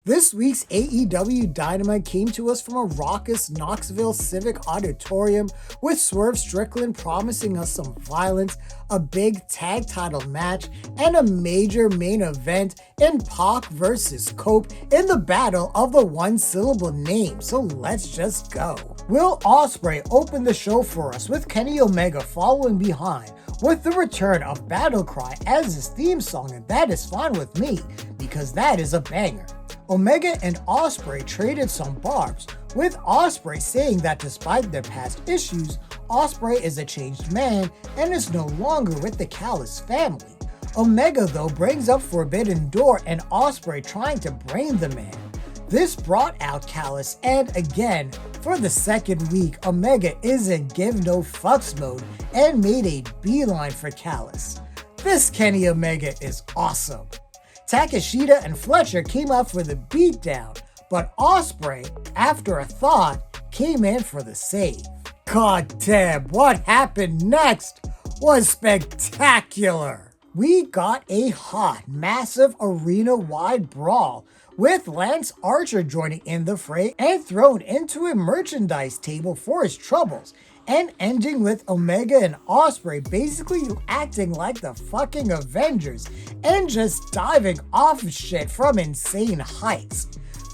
This week's AEW Dynamite came to us from a raucous Knoxville Civic Auditorium, with Swerve Strickland promising us some violence, a big tag title match, and a major main event in PAC versus Cope in the battle of the one-syllable name, so let's just go. Will Ospreay open the show for us, with Kenny Omega following behind, with the return of Battle Cry as his theme song, and that is fine with me, because that is a banger. Omega and Ospreay traded some barbs, with Ospreay saying that despite their past issues, Ospreay is a changed man and is no longer with the Callis family. Omega though brings up Forbidden Door and Ospreay trying to brain the man. This brought out Callis, and again, for the second week, Omega is in give no fucks mode and made a beeline for Callis. This Kenny Omega is awesome. Takeshita and Fletcher came out for the beatdown, but Ospreay, after a thought, came in for the save. God damn, what happened next was spectacular. We got a hot, massive arena-wide brawl, with Lance Archer joining in the fray and thrown into a merchandise table for his troubles, and ending with Omega and Ospreay basically acting like the fucking Avengers and just diving off shit from insane heights.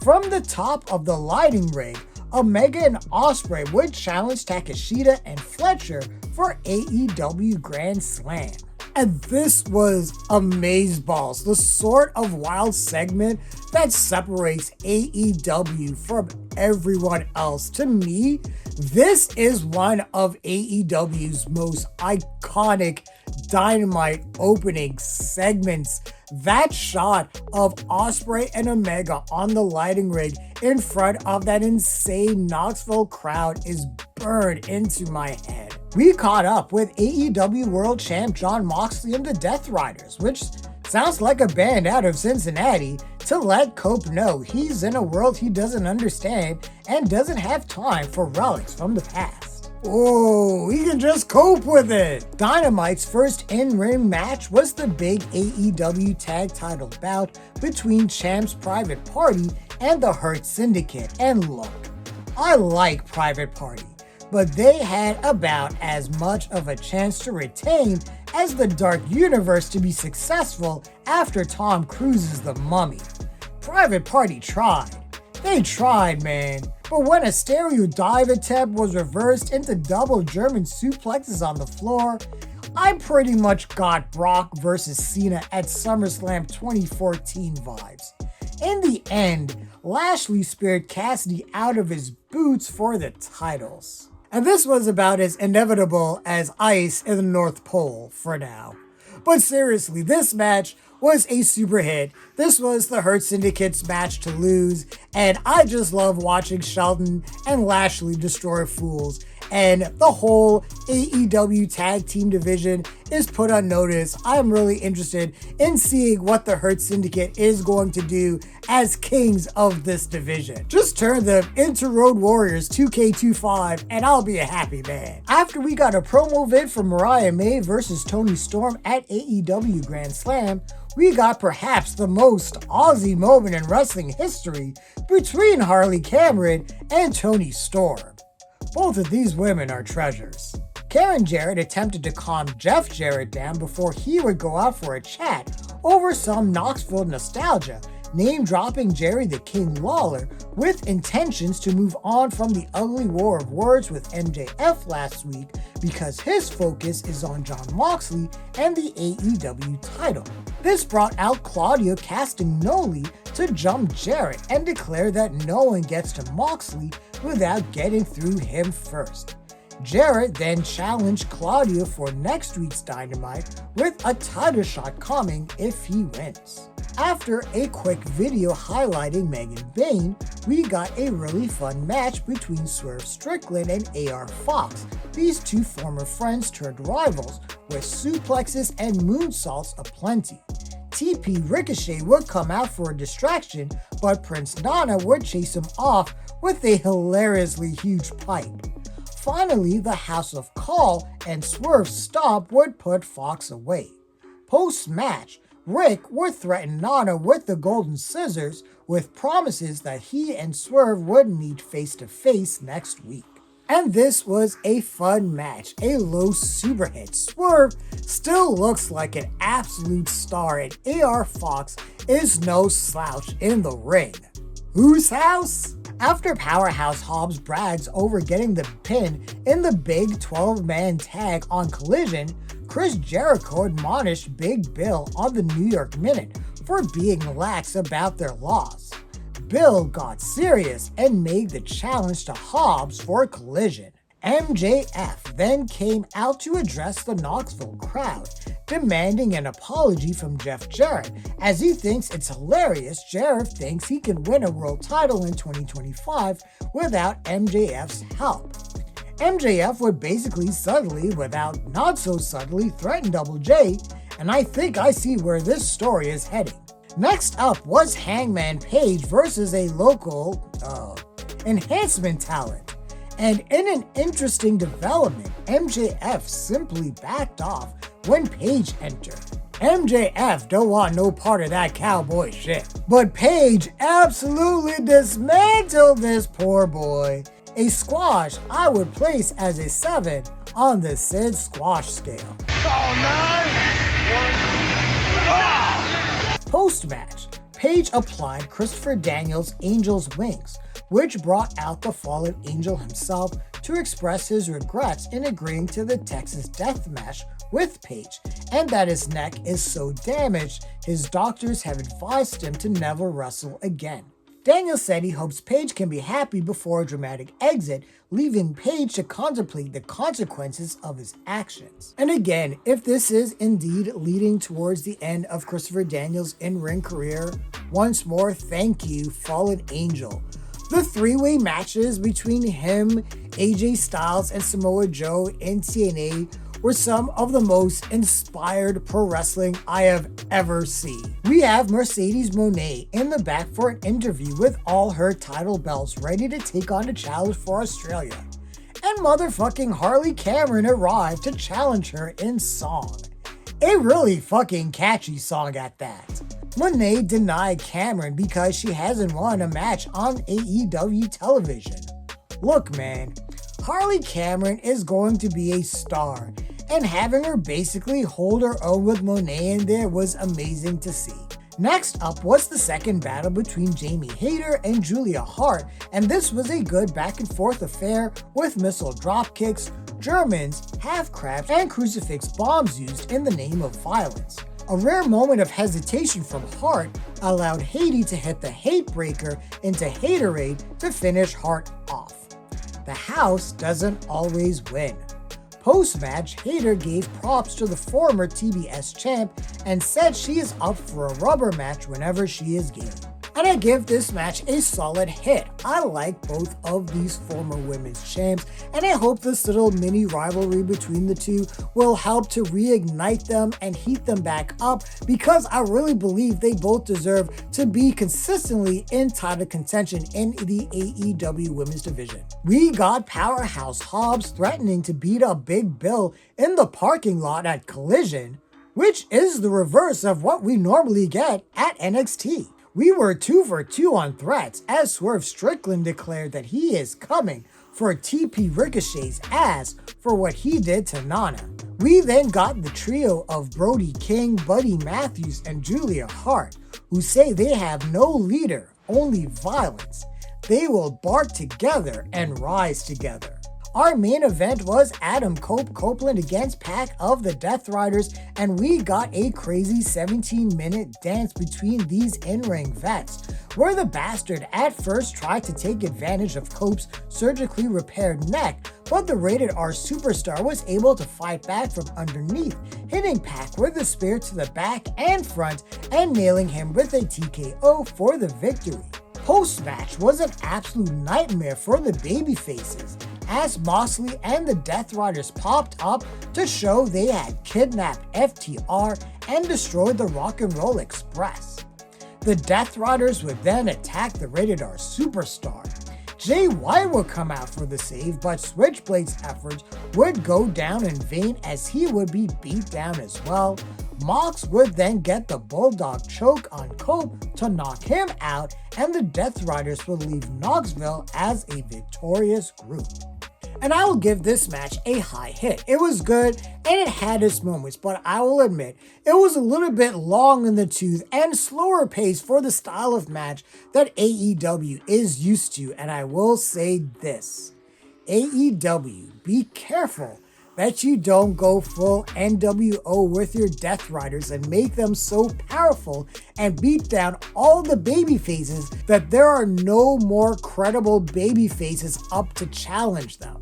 From the top of the lighting rig, Omega and Ospreay would challenge Takeshita and Fletcher for AEW Grand Slam. And this was amazeballs, the sort of wild segment that separates AEW from everyone else. To me, this is one of AEW's most iconic Dynamite opening segments. That shot of Ospreay and Omega on the lighting rig in front of that insane Knoxville crowd is burned into my head. We caught up with AEW World Champ Jon Moxley and the Death Riders, which sounds like a band out of Cincinnati, to let Cope know he's in a world he doesn't understand and doesn't have time for relics from the past. Oh, he can just cope with it! Dynamite's first in-ring match was the big AEW Tag Title bout between Champ's Private Party and the Hurt Syndicate. And look, I like Private Party, but they had about as much of a chance to retain as the Dark Universe to be successful after Tom Cruise's The Mummy. Private Party tried. They tried, man. But when a stereo dive attempt was reversed into double German suplexes on the floor, I pretty much got Brock vs. Cena at SummerSlam 2014 vibes. In the end, Lashley speared Cassidy out of his boots for the titles. And this was about as inevitable as ice in the North Pole for now. But seriously, this match was a super hit. This was the Hurt Syndicate's match to lose, and I just love watching Shelton and Lashley destroy fools. And the whole AEW tag team division is put on notice. I'm really interested in seeing what the Hurt Syndicate is going to do as kings of this division. Just turn them into Road Warriors 2K25 and I'll be a happy man. After we got a promo vid from Mariah May versus Toni Storm at AEW Grand Slam, we got perhaps the most Aussie moment in wrestling history between Harley Cameron and Toni Storm. Both of these women are treasures. Karen Jarrett attempted to calm Jeff Jarrett down before he would go out for a chat over some Knoxville nostalgia, name-dropping Jerry the King Lawler with intentions to move on from the ugly war of words with MJF last week because his focus is on Jon Moxley and the AEW title. This brought out Claudio casting Noli to jump Jarrett and declare that no one gets to Moxley without getting through him first. Jarrett then challenged Claudio for next week's Dynamite with a title shot coming if he wins. After a quick video highlighting Megan Bayne, we got a really fun match between Swerve Strickland and AR Fox, these two former friends turned rivals, with suplexes and moonsaults aplenty. TP Ricochet would come out for a distraction, but Prince Nana would chase him off with a hilariously huge pipe. Finally, the House of Call and Swerve Stomp would put Fox away. Post-match, Rick would threaten Nana with the golden scissors with promises that he and Swerve would meet face-to-face next week. And this was a fun match, a low super hit. Swerve still looks like an absolute star, and AR Fox is no slouch in the ring. Whose house? After Powerhouse Hobbs brags over getting the pin in the big 12-man tag on Collision, Chris Jericho admonished Big Bill on the New York Minute for being lax about their loss. Bill got serious and made the challenge to Hobbs for Collision. MJF then came out to address the Knoxville crowd, demanding an apology from Jeff Jarrett, as he thinks it's hilarious Jarrett thinks he can win a world title in 2025 without MJF's help. MJF would basically subtly, without not so subtly, threaten Double J, and I think I see where this story is heading. Next up was Hangman Page versus a local, enhancement talent. And in an interesting development, MJF simply backed off when Page entered. MJF don't want no part of that cowboy shit. But Page absolutely dismantled this poor boy. A squash I would place as a 7 on the Sid squash scale. Post-match, Page applied Christopher Daniels' Angel's Wings, which brought out the fallen Angel himself to express his regrets in agreeing to the Texas Death Match with Page, and that his neck is so damaged his doctors have advised him to never wrestle again. Daniel said he hopes Page can be happy before a dramatic exit, leaving Page to contemplate the consequences of his actions. And again, if this is indeed leading towards the end of Christopher Daniels' in-ring career, once more thank you, Fallen Angel. The three-way matches between him, AJ Styles, and Samoa Joe in TNA were some of the most inspired pro wrestling I have ever seen. We have Mercedes Moné in the back for an interview with all her title belts ready to take on a challenge for Australia. And motherfucking Harley Cameron arrived to challenge her in song. A really fucking catchy song at that. Moné denied Cameron because she hasn't won a match on AEW television. Look man, Harley Cameron is going to be a star, and having her basically hold her own with Moné in there was amazing to see. Next up was the second battle between Jamie Hayter and Julia Hart, and this was a good back and forth affair with missile dropkicks, Germans, half crabs, and crucifix bombs used in the name of violence. A rare moment of hesitation from Hart allowed Haiti to hit the Hate Breaker into Haterade to finish Hart off. The house doesn't always win. Post-match, Hayter gave props to the former TBS champ and said she is up for a rubber match whenever she is game. And I give this match a solid hit. I like both of these former women's champs, and I hope this little mini rivalry between the two will help to reignite them and heat them back up, because I really believe they both deserve to be consistently in title contention in the AEW women's division. We got Powerhouse Hobbs threatening to beat up Big Bill in the parking lot at Collision, which is the reverse of what we normally get at NXT. We were 2 for 2 on threats, as Swerve Strickland declared that he is coming for TP Ricochet's ass for what he did to Nana. We then got the trio of Brody King, Buddy Matthews, and Julia Hart, who say they have no leader, only violence. They will bark together and rise together. Our main event was Adam Copeland against PAC of the Death Riders, and we got a crazy 17-minute dance between these in-ring vets, where the bastard at first tried to take advantage of Cope's surgically repaired neck, but the Rated R superstar was able to fight back from underneath, hitting PAC with a spear to the back and front and nailing him with a TKO for the victory. Post-match was an absolute nightmare for the babyfaces, as Moxley and the Death Riders popped up to show they had kidnapped FTR and destroyed the Rock and Roll Express. The Death Riders would then attack the Rated R superstar. Jay White would come out for the save, but Switchblade's efforts would go down in vain as he would be beat down as well. Mox would then get the Bulldog choke on Cope to knock him out, and the Death Riders would leave Knoxville as a victorious group. And I will give this match a high hit. It was good and it had its moments, but I will admit it was a little bit long in the tooth and slower pace for the style of match that AEW is used to. And I will say this, AEW, be careful that you don't go full NWO with your Death Riders and make them so powerful and beat down all the baby faces that there are no more credible baby faces up to challenge them.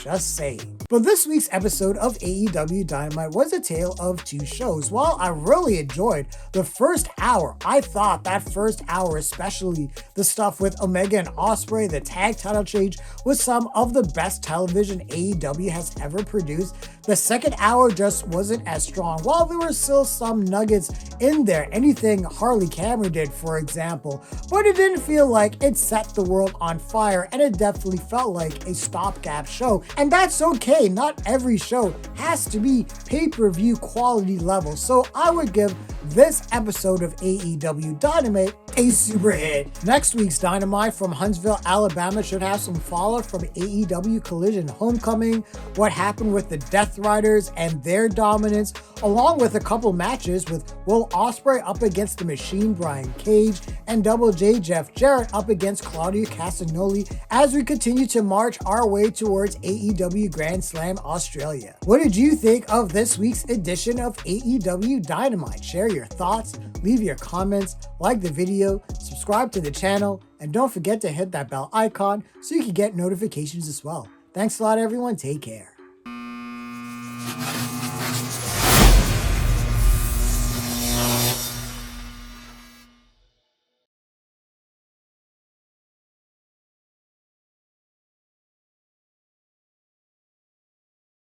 Just saying. But this week's episode of AEW Dynamite was a tale of two shows. While I really enjoyed the first hour, I thought that first hour, especially the stuff with Omega and Ospreay, the tag title change, was some of the best television AEW has ever produced. The second hour just wasn't as strong. While there were still some nuggets in there, anything Harley Cameron did, for example, but it didn't feel like it set the world on fire, and it definitely felt like a stopgap show. And that's okay, not every show has to be pay-per-view quality level, so I would give this episode of AEW Dynamite a super hit. Next week's Dynamite from Huntsville, Alabama should have some fallout from AEW Collision Homecoming, what happened with the Death Riders and their dominance, along with a couple matches with Will Ospreay up against the Machine Brian Cage and Double J Jeff Jarrett up against Claudio Castagnoli as we continue to march our way towards AEW Grand Slam Australia. What did you think of this week's edition of AEW Dynamite? Share your thoughts, leave your comments, like the video, subscribe to the channel, and don't forget to hit that bell icon so you can get notifications as well. Thanks a lot, everyone. Take care.